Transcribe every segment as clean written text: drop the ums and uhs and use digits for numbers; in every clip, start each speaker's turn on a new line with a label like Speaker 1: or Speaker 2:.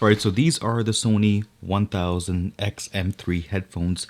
Speaker 1: Alright, so these are the Sony WH-1000XM3 headphones.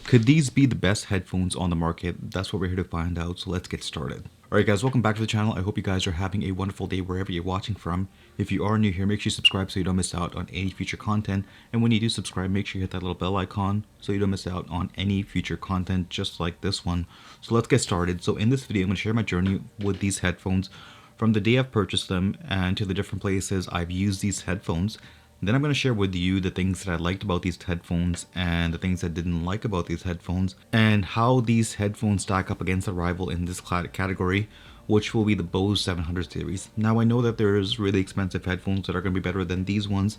Speaker 1: Could these be the best headphones on the market? That's what we're here to find out, so let's get started. Alright guys, welcome back to the channel. I hope you guys are having a wonderful day wherever you're watching from. If you are new here, make sure you subscribe so you don't miss out on any future content. And when you do subscribe, make sure you hit that little bell icon so you don't miss out on any future content just like this one. So let's get started. So in this video, I'm going to share my journey with these headphones from the day I've purchased them and to the different places I've used these headphones. Then I'm going to share with you the things that I liked about these headphones and the things I didn't like about these headphones, and how these headphones stack up against a rival in this category, which will be the Bose 700 series. Now I know that there's really expensive headphones that are going to be better than these ones,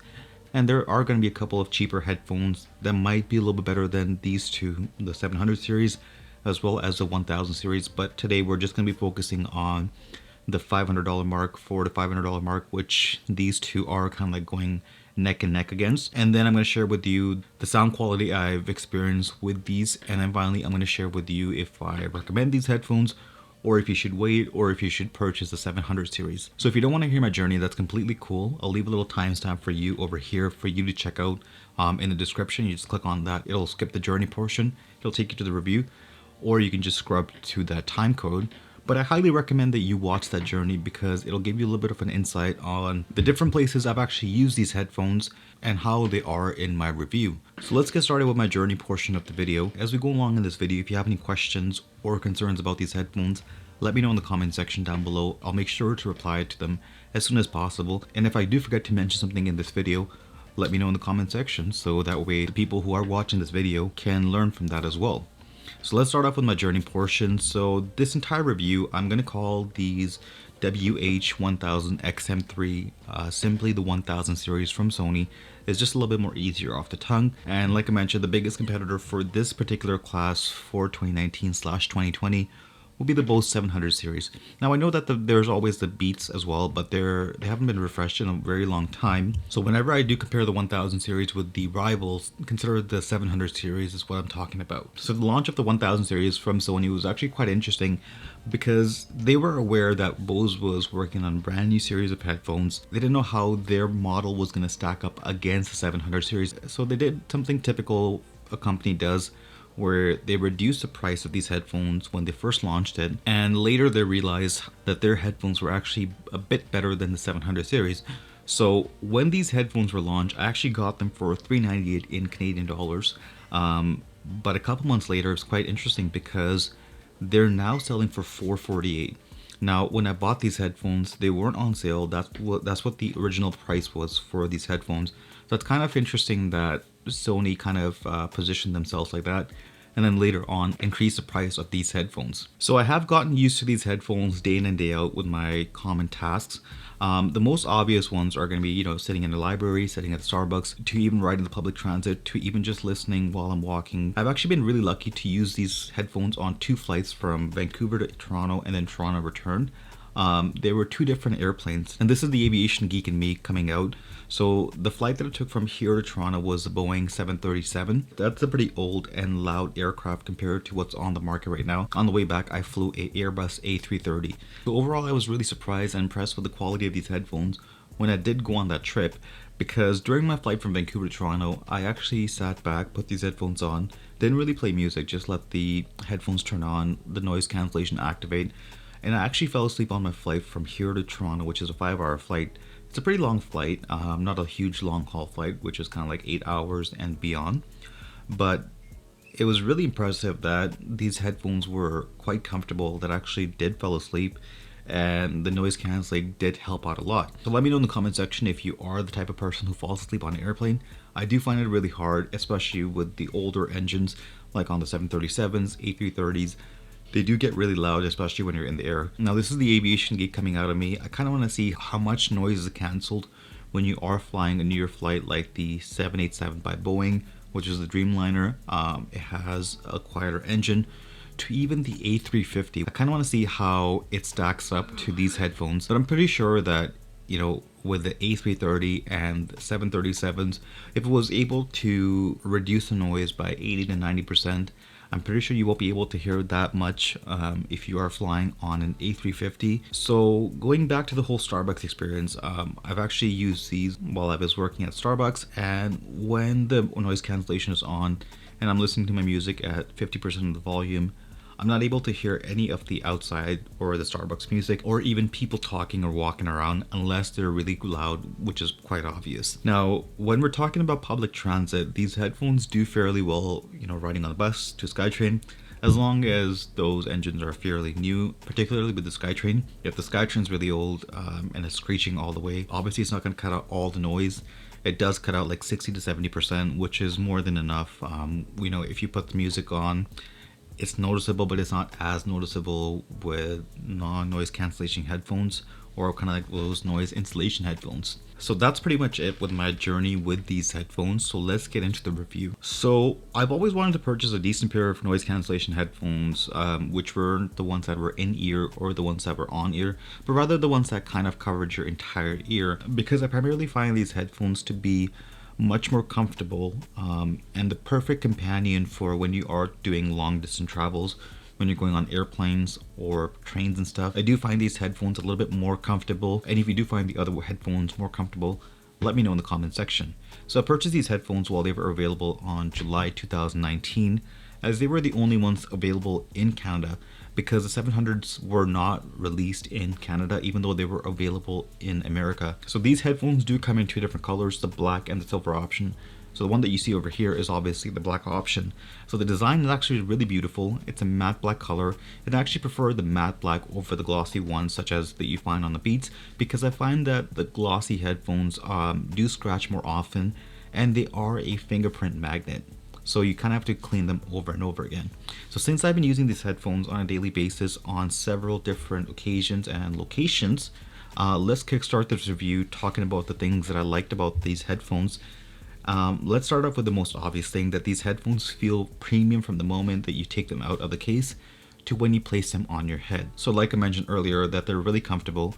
Speaker 1: and there are going to be a couple of cheaper headphones that might be a little bit better than these two, the 700 series as well as the 1000 series, but today we're just going to be focusing on the $500 mark, $400 to $500 mark, which these two are kind of like going neck and neck against. And then I'm going to share with you the sound quality I've experienced with these, and then finally I'm going to share with you if I recommend these headphones, or if you should wait, or if you should purchase the 700 series. So if you don't want to hear my journey, that's completely cool. I'll leave a little timestamp for you over here for you to check out in the description. You just click on that, it'll skip the journey portion, it'll take you to the review, or you can just scrub to that time code. But I highly recommend that you watch that journey because it'll give you a little bit of an insight on the different places I've actually used these headphones and how they are in my review. So let's get started with my journey portion of the video. As we go along in this video, if you have any questions or concerns about these headphones, let me know in the comment section down below. I'll make sure to reply to them as soon as possible. And if I do forget to mention something in this video, let me know in the comment section so that way the people who are watching this video can learn from that as well. So let's start off with my journey portion. So this entire review, I'm going to call these WH-1000XM3 simply the 1000 series from Sony. It's just a little bit more easier off the tongue. And like I mentioned, the biggest competitor for this particular class for 2019/2020 will be the Bose 700 series. Now I know that there's always the Beats as well, but they haven't been refreshed in a very long time. So whenever I do compare the 1000 series with the rivals, consider the 700 series is what I'm talking about. So the launch of the 1000 series from Sony was actually quite interesting because they were aware that Bose was working on a brand new series of headphones. They didn't know how their model was going to stack up against the 700 series. So they did something typical a company does, where they reduced the price of these headphones when they first launched it, and later they realized that their headphones were actually a bit better than the 700 series. So when these headphones were launched, I actually got them for $398 in Canadian dollars, but a couple months later it's quite interesting because they're now selling for $448. Now when I bought these headphones, they weren't on sale. That's what the original price was for these headphones. So it's kind of interesting that Sony kind of positioned themselves like that, and then later on increase the price of these headphones. So I have gotten used to these headphones day in and day out with my common tasks. The most obvious ones are going to be, sitting in the library, sitting at the Starbucks, to even riding the public transit, to even just listening while I'm walking. I've actually been really lucky to use these headphones on 2 flights from Vancouver to Toronto and then Toronto return. There were 2 different airplanes, and this is the aviation geek in me coming out. So the flight that I took from here to Toronto was the Boeing 737. That's a pretty old and loud aircraft compared to what's on the market right now. On the way back, I flew a Airbus A330. So overall, I was really surprised and impressed with the quality of these headphones when I did go on that trip, because during my flight from Vancouver to Toronto, I actually sat back, put these headphones on, didn't really play music, just let the headphones turn on, the noise cancellation activate, and I actually fell asleep on my flight from here to Toronto, which is a 5-hour flight. It's a pretty long flight, not a huge long haul flight, which is kind of like 8 hours and beyond. But it was really impressive that these headphones were quite comfortable, that I actually did fall asleep, and the noise cancelling did help out a lot. So let me know in the comment section if you are the type of person who falls asleep on an airplane. I do find it really hard, especially with the older engines, like on the 737s, A330s. They do get really loud, especially when you're in the air. Now this is the aviation geek coming out of me. I kind of want to see how much noise is canceled when you are flying a New York flight like the 787 by Boeing, which is the Dreamliner. It has a quieter engine, to even the A350. I kind of want to see how it stacks up to these headphones, but I'm pretty sure that, with the A330 and 737s, if it was able to reduce the noise by 80 to 90%, I'm pretty sure you won't be able to hear that much if you are flying on an A350. So going back to the whole Starbucks experience, I've actually used these while I was working at Starbucks, and when the noise cancellation is on and I'm listening to my music at 50% of the volume, I'm not able to hear any of the outside or the Starbucks music or even people talking or walking around unless they're really loud, which is quite obvious. Now, when we're talking about public transit, these headphones do fairly well, riding on the bus to SkyTrain, as long as those engines are fairly new, particularly with the SkyTrain. If the SkyTrain's really old and it's screeching all the way, obviously it's not going to cut out all the noise. It does cut out like 60 to 70%, which is more than enough. If you put the music on, it's noticeable, but it's not as noticeable with non-noise cancellation headphones or kind of like those noise insulation headphones. So that's pretty much it with my journey with these headphones. So let's get into the review. So I've always wanted to purchase a decent pair of noise cancellation headphones, which were the ones that were in ear or the ones that were on ear, but rather the ones that kind of covered your entire ear, because I primarily find these headphones to be much more comfortable and the perfect companion for when you are doing long distance travels, when you're going on airplanes or trains and stuff. I do find these headphones a little bit more comfortable, and if you do find the other headphones more comfortable, let me know in the comment section. So I purchased these headphones while they were available on July 2019, as they were the only ones available in Canada, because the 700s were not released in Canada, even though they were available in America. So these headphones do come in two different colors, the black and the silver option. So the one that you see over here is obviously the black option. So the design is actually really beautiful. It's a matte black color, and I actually prefer the matte black over the glossy ones such as that you find on the Beats, because I find that the glossy headphones do scratch more often, and they are a fingerprint magnet. So you kind of have to clean them over and over again. So since I've been using these headphones on a daily basis on several different occasions and locations, let's kickstart this review talking about the things that I liked about these headphones. Let's start off with the most obvious thing, that these headphones feel premium from the moment that you take them out of the case to when you place them on your head. So like I mentioned earlier, that they're really comfortable.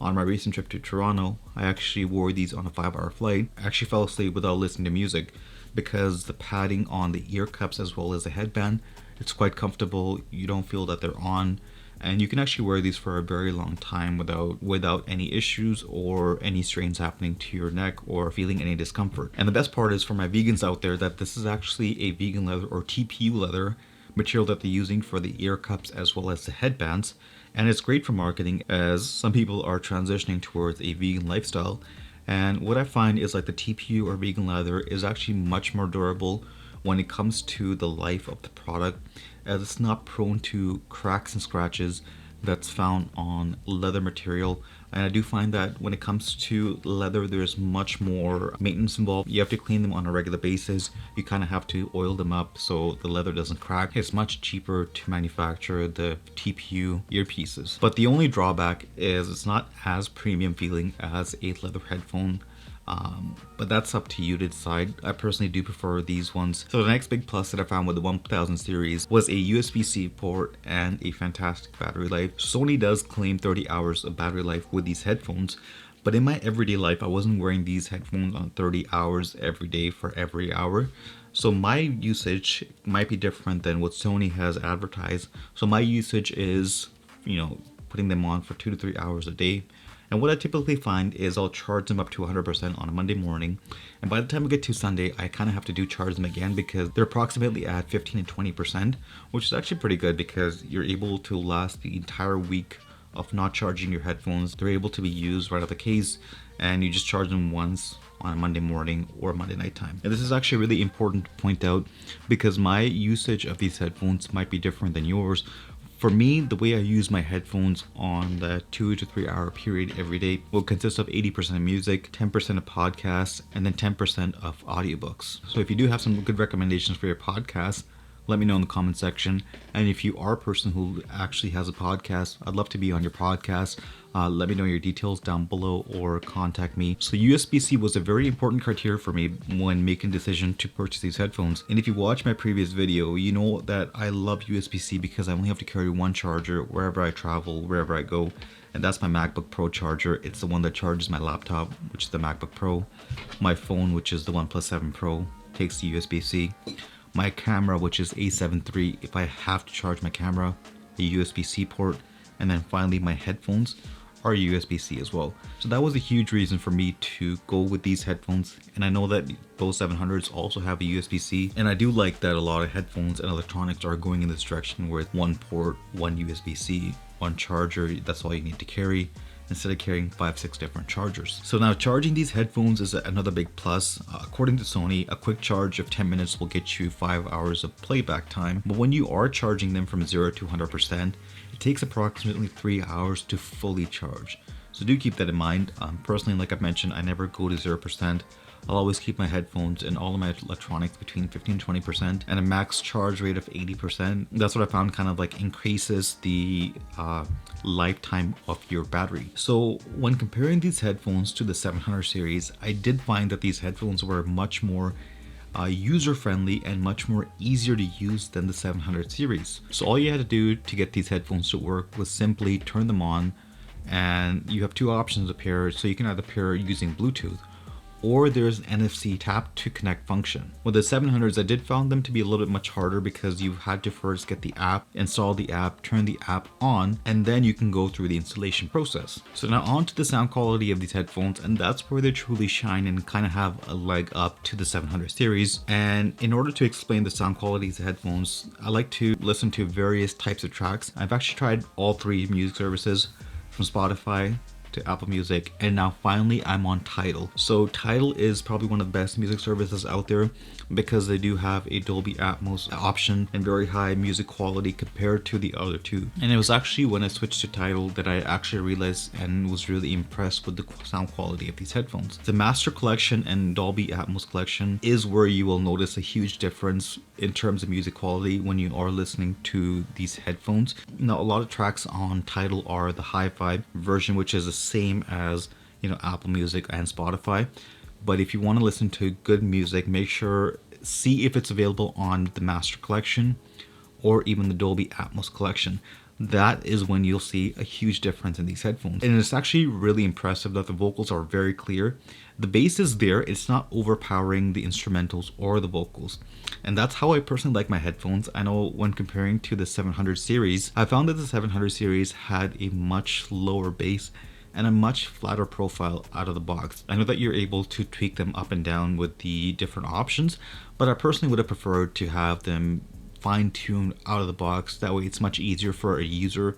Speaker 1: On my recent trip to Toronto, I actually wore these on a 5-hour flight. I actually fell asleep without listening to music, because the padding on the ear cups as well as the headband, it's quite comfortable. You don't feel that they're on, and you can actually wear these for a very long time without any issues or any strains happening to your neck or feeling any discomfort. And the best part is, for my vegans out there, that this is actually a vegan leather or TPU leather material that they're using for the ear cups as well as the headbands. And it's great for marketing, as some people are transitioning towards a vegan lifestyle. And what I find is like the TPU or vegan leather is actually much more durable when it comes to the life of the product, as it's not prone to cracks and scratches that's found on leather material. And I do find that when it comes to leather, there's much more maintenance involved. You have to clean them on a regular basis. You kind of have to oil them up so the leather doesn't crack. It's much cheaper to manufacture the TPU earpieces. But the only drawback is it's not as premium feeling as a leather headphone. But that's up to you to decide. I personally do prefer these ones. So the next big plus that I found with the 1000 series was a USB-C port and a fantastic battery life. Sony does claim 30 hours of battery life with these headphones, but in my everyday life, I wasn't wearing these headphones on 30 hours every day for every hour. So my usage might be different than what Sony has advertised. So my usage is, putting them on for 2 to 3 hours a day. And what I typically find is I'll charge them up to 100% on a Monday morning, and by the time we get to Sunday, I kind of have to charge them again, because they're approximately at 15 and 20%, which is actually pretty good, because you're able to last the entire week of not charging your headphones. They're able to be used right out of the case, and you just charge them once on a Monday morning or Monday night time. And this is actually really important to point out, because my usage of these headphones might be different than yours. For me, the way I use my headphones on the 2 to 3 hour period every day will consist of 80% music, 10% of podcasts, and then 10% of audiobooks. So if you do have some good recommendations for your podcast, let me know in the comment section. And if you are a person who actually has a podcast, I'd love to be on your podcast. Let me know your details down below or contact me. So USB-C was a very important criteria for me when making the decision to purchase these headphones. And if you watch my previous video, you know that I love USB-C because I only have to carry one charger wherever I travel, wherever I go. And that's my MacBook Pro charger. It's the one that charges my laptop, which is the MacBook Pro. My phone, which is the OnePlus 7 Pro, takes the USB-C. my camera, which is A7 III, if I have to charge my camera, a USB-C port, and then finally my headphones are USB-C as well. So that was a huge reason for me to go with these headphones, and I know that those 700s also have a USB-C, and I do like that a lot of headphones and electronics are going in this direction with one port, one USB-C, one charger, that's all you need to carry, instead of carrying 5-6 different chargers. So now charging these headphones is another big plus. According to Sony, a quick charge of 10 minutes will get you 5 hours of playback time, but when you are charging them from 0 to 100%, it takes approximately 3 hours to fully charge. So do keep that in mind. Personally, like I've mentioned, I never go to 0%. I'll always keep my headphones and all of my electronics between 15 and 20% and a max charge rate of 80%. That's what I found kind of like increases the lifetime of your battery. So when comparing these headphones to the 700 series, I did find that these headphones were much more user-friendly and much more easier to use than the 700 series. So all you had to do to get these headphones to work was simply turn them on, and you have two options to pair. So you can either pair using Bluetooth, or there's an NFC tap to connect function. With the 700s, I did found them to be a little bit much harder because you had to first get the app, install the app, turn the app on, and then you can go through the installation process. So now on to the sound quality of these headphones, and that's where they truly shine and kind of have a leg up to the 700 series. And in order to explain the sound quality of the headphones, I like to listen to various types of tracks. I've actually tried all three music services, from Spotify to Apple Music, and now finally I'm on Tidal. So Tidal is probably one of the best music services out there because they do have a Dolby Atmos option and very high music quality compared to the other two. And it was actually when I switched to Tidal that I actually realized and was really impressed with the sound quality of these headphones. The Master Collection and Dolby Atmos Collection is where you will notice a huge difference in terms of music quality when you are listening to these headphones. Now, a lot of tracks on Tidal are the hi-fi version, which is the same as, you know, Apple Music and Spotify. But if you want to listen to good music, make sure, see if it's available on the Master Collection or even the Dolby Atmos Collection. That is when you'll see a huge difference in these headphones. And it's actually really impressive that the vocals are very clear. The bass is there, it's not overpowering the instrumentals or the vocals. And that's how I personally like my headphones. I know when comparing to the 700 series, I found that the 700 series had a much lower bass and a much flatter profile out of the box. I know that you're able to tweak them up and down with the different options, but I personally would have preferred to have them fine-tuned out of the box. That way it's much easier for a user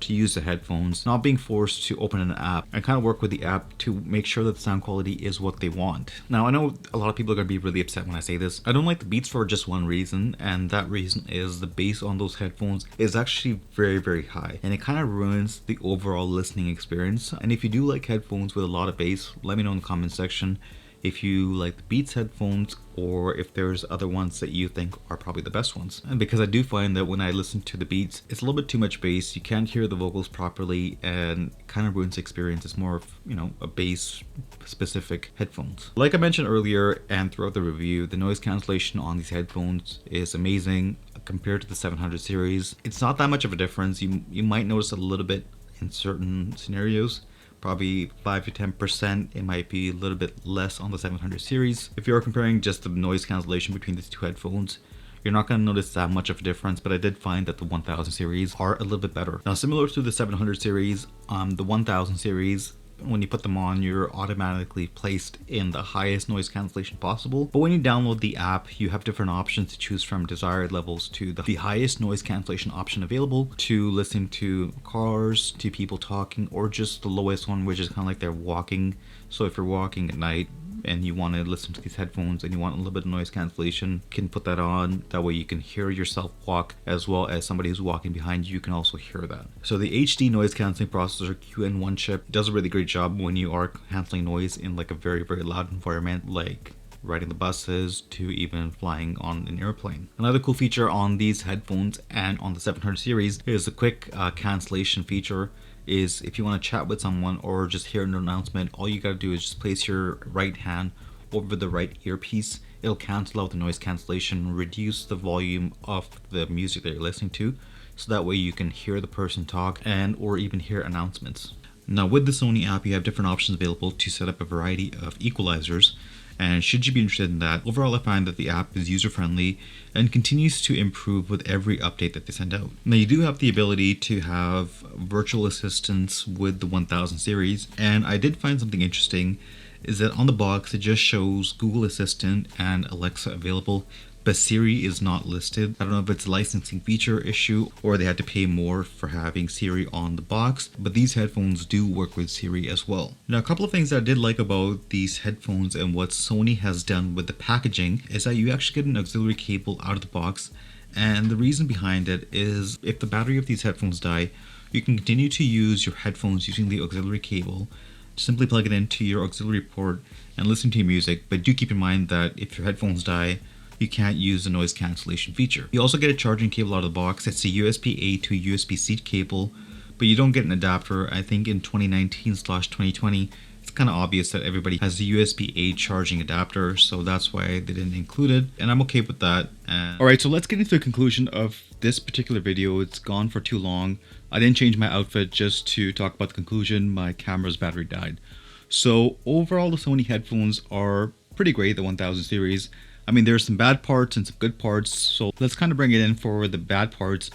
Speaker 1: to use the headphones, not being forced to open an app and kind of work with the app to make sure that the sound quality is what they want. Now, I know a lot of people are going to be really upset when I say this. I don't like the Beats for just one reason, and that reason is the bass on those headphones is actually very, very high, and it kind of ruins the overall listening experience. And if you do like headphones with a lot of bass, let me know in the comment section if you like the Beats headphones or if there's other ones that you think are probably the best ones. And because I do find that when I listen to the Beats, it's a little bit too much bass. You can't hear the vocals properly and it kind of ruins the experience. It's more of, you know, a bass specific headphones. Like I mentioned earlier and throughout the review, the noise cancellation on these headphones is amazing compared to the 700 series. It's not that much of a difference. You might notice a little bit in certain scenarios. Probably 5 to 10%. It might be a little bit less on the 700 series. If you're comparing just the noise cancellation between these two headphones, you're not going to notice that much of a difference, but I did find that the 1000 series are a little bit better. Now, similar to the 700 series, the 1000 series, when you put them on, you're automatically placed in the highest noise cancellation possible. But when you download the app, you have different options to choose from, desired levels to the highest noise cancellation option available, to listen to cars, to people talking, or just the lowest one, which is kind of like they're walking. So if you're walking at night and you want to listen to these headphones and you want a little bit of noise cancellation, you can put that on. That way you can hear yourself walk, as well as somebody who's walking behind you can also hear that. So the HD noise cancelling processor QN1 chip does a really great job when you are canceling noise in like a very, very loud environment, like riding the buses to even flying on an airplane. Another cool feature on these headphones and on the 700 series is the quick cancellation feature. Is if you want to chat with someone or just hear an announcement, all you gotta do is just place your right hand over the right earpiece. It'll cancel out the noise cancellation, reduce the volume of the music that you're listening to, so that way you can hear the person talk and or even hear announcements. Now with the Sony app, you have different options available to set up a variety of equalizers, And should you be interested in that, overall I find that the app is user friendly and continues to improve with every update that they send out. Now you do have the ability to have virtual assistants with the 1000 series, and I did find something interesting is that on the box it just shows Google Assistant and Alexa available, but Siri is not listed. I don't know if it's a licensing feature issue or they had to pay more for having Siri on the box, but these headphones do work with Siri as well. Now, a couple of things that I did like about these headphones and what Sony has done with the packaging is that you actually get an auxiliary cable out of the box, and the reason behind it is if the battery of these headphones die, you can continue to use your headphones using the auxiliary cable. Simply plug it into your auxiliary port and listen to your music, but do keep in mind that if your headphones die, you can't use the noise cancellation feature. You also get a charging cable out of the box. It's a USB-A to USB-C cable, but you don't get an adapter. I think in 2019/2020, it's kind of obvious that everybody has a USB-A charging adapter, so that's why they didn't include it, and I'm okay with that. Alright, so let's get into the conclusion of this particular video. It's gone for too long. I didn't change my outfit just to talk about the conclusion. My camera's battery died. So overall, the Sony headphones are pretty great, the 1000 series. I mean, there's some bad parts and some good parts, so let's kind of bring it in for the bad parts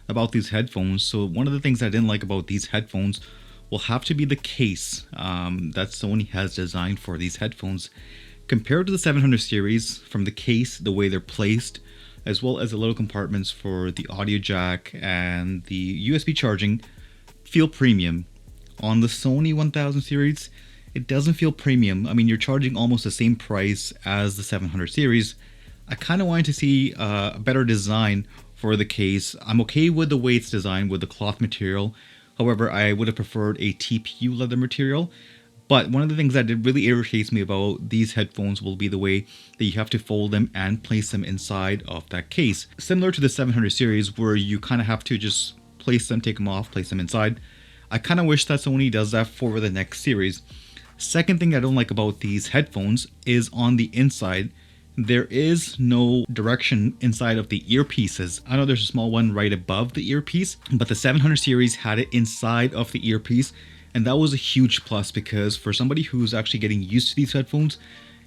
Speaker 1: about these headphones. So one of the things I didn't like about these headphones will have to be the case that Sony has designed for these headphones. Compared to the 700 series, from the case, the way they're placed, as well as the little compartments for the audio jack and the USB charging, feel premium. On the Sony 1000 series, it doesn't feel premium. I mean, you're charging almost the same price as the 700 series. I kind of wanted to see a better design for the case. I'm okay with the way it's designed with the cloth material. However, I would have preferred a TPU leather material. But one of the things that really irritates me about these headphones will be the way that you have to fold them and place them inside of that case. Similar to the 700 series where you kind of have to just place them, take them off, place them inside. I kind of wish that Sony does that for the next series. Second thing I don't like about these headphones is on the inside, there is no direction inside of the earpieces. I know there's a small one right above the earpiece, but the 700 series had it inside of the earpiece, and that was a huge plus because for somebody who's actually getting used to these headphones,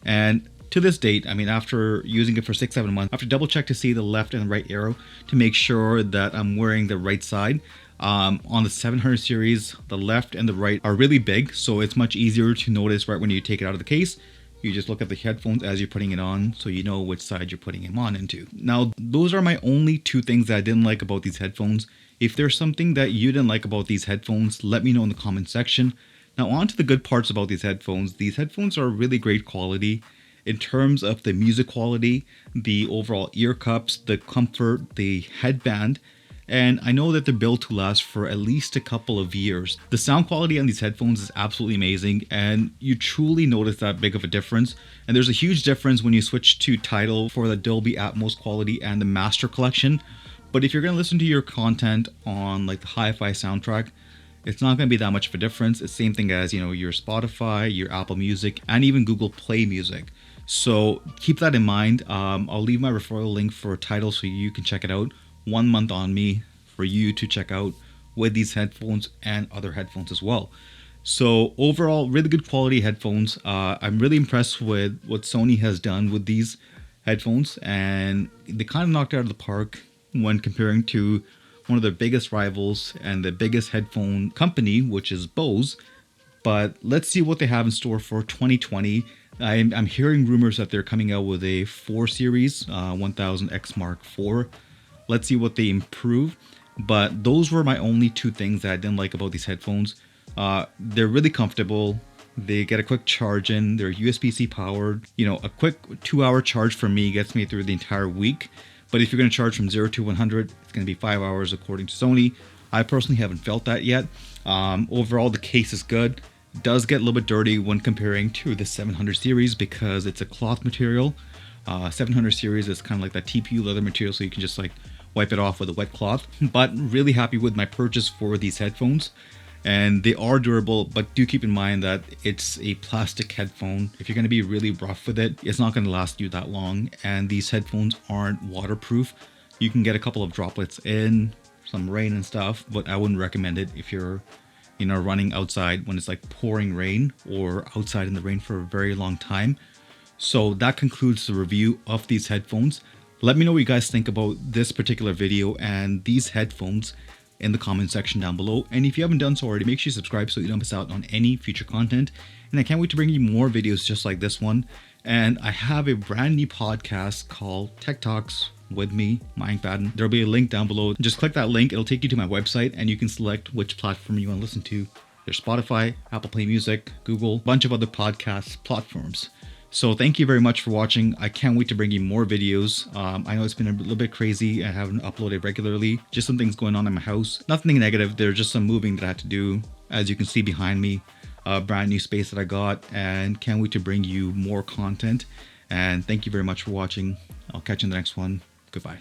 Speaker 1: and to this date, I mean, after using it for 6-7 months, I have to double check to see the left and right arrow to make sure that I'm wearing the right side. On the 700 series, the left and the right are really big, so it's much easier to notice right when you take it out of the case. You just look at the headphones as you're putting it on, so you know which side you're putting them on into. Now, those are my only two things that I didn't like about these headphones. If there's something that you didn't like about these headphones, let me know in the comment section. Now, on to the good parts about these headphones. These headphones are really great quality in terms of the music quality, the overall ear cups, the comfort, the headband. And I know that they're built to last for at least a couple of years. The sound quality on these headphones is absolutely amazing, and you truly notice that big of a difference. And there's a huge difference when you switch to Tidal for the Dolby Atmos quality and the Master Collection. But if you're going to listen to your content on like the hi-fi soundtrack, it's not going to be that much of a difference. It's the same thing as, you know, your Spotify, your Apple Music, and even Google Play Music. So keep that in mind. I'll leave my referral link for Tidal so you can check it out. 1 month on me for you to check out with these headphones and other headphones as well. So overall, really good quality headphones. I'm really impressed with what Sony has done with these headphones, and they kind of knocked it out of the park when comparing to one of their biggest rivals and the biggest headphone company, which is Bose. But let's see what they have in store for 2020. I'm hearing rumors that they're coming out with a 4 series, 1000X Mark IV. Let's see what they improve. But those were my only two things that I didn't like about these headphones. They're really comfortable. They get a quick charge in. They're USB-C powered. You know, a quick 2-hour charge for me gets me through the entire week. But if you're going to charge from 0 to 100, it's going to be 5 hours according to Sony. I personally haven't felt that yet. Overall, the case is good. It does get a little bit dirty when comparing to the 700 series because it's a cloth material. 700 series is kind of like that TPU leather material, so you can just like wipe it off with a wet cloth. But really happy with my purchase for these headphones, and they are durable, but do keep in mind that it's a plastic headphone. If you're going to be really rough with it, it's not going to last you that long, and these headphones aren't waterproof. You can get a couple of droplets in, some rain and stuff, but I wouldn't recommend it if you're, you know, running outside when it's like pouring rain or outside in the rain for a very long time. So that concludes the review of these headphones. Let me know what you guys think about this particular video and these headphones in the comment section down below. And if you haven't done so already, make sure you subscribe so you don't miss out on any future content. And I can't wait to bring you more videos just like this one. And I have a brand new podcast called Tech Talks with me, Mayank. There'll be a link down below. Just click that link. It'll take you to my website and you can select which platform you want to listen to. There's Spotify, Apple Play Music, Google, a bunch of other podcast platforms. So thank you very much for watching. I can't wait to bring you more videos. I know it's been a little bit crazy. I haven't uploaded regularly. Just some things going on in my house. Nothing negative. There's just some moving that I had to do. As you can see behind me, a brand new space that I got, and can't wait to bring you more content. And thank you very much for watching. I'll catch you in the next one. Goodbye.